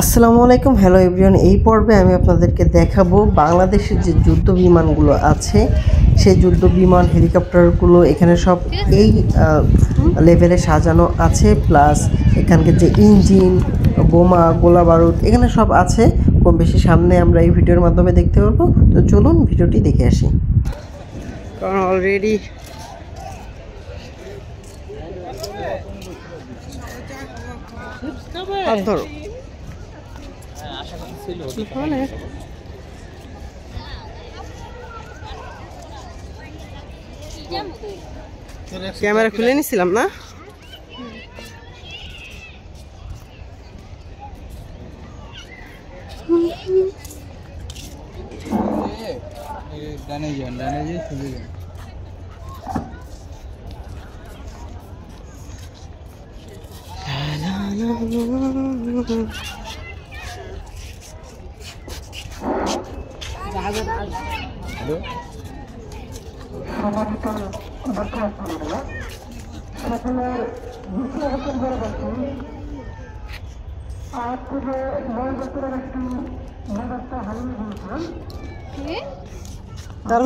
আসসালামু আলাইকুম, hello everyone. এই পর্বে আমি আপনাদেরকে দেখাবো বাংলাদেশের যে যুদ্ধ বিমানগুলো আছে, সেই যুদ্ধ বিমান হেলিকপ্টারগুলো এখানে সব এই লেভেলে সাজানো আছে। প্লাস এখানকার যে ইঞ্জিন, বোমা, গোলা বারুদ এখানে সব আছে কম বেশি। সামনে আমরা এই ভিডিওর মাধ্যমে দেখতে পারবো। তো চলুন ভিডিওটি দেখে আসি। কারণ অলরেডি ধরো ক্যামেরা খুলে নিছিলাম না। তার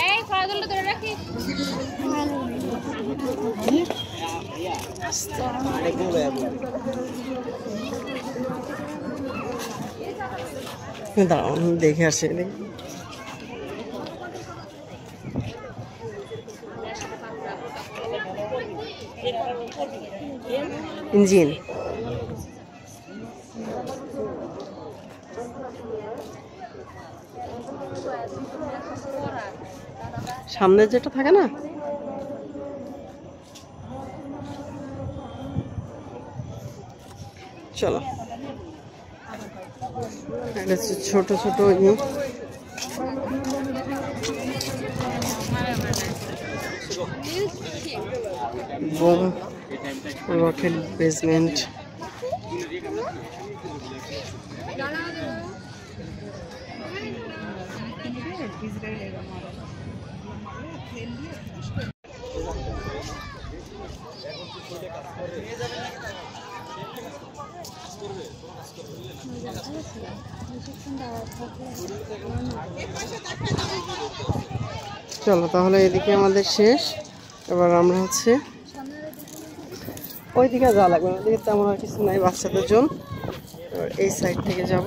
এই ফাদলটা ধরে রাখিস। দাঁড়াও দেখে আসি। ইঞ্জিন সামনে যেটা থাকে না, চলো ছোট ছোট বোম, রকেট বেসমেন্ট। চলো তাহলে এদিকে আমাদের শেষ। এবার আমরা হচ্ছে ওইদিকে যাওয়া লাগবে না, ওইদিকে তেমন আর কিছু নাই বাচ্চাদের জন্য। এবার এই সাইড থেকে যাব।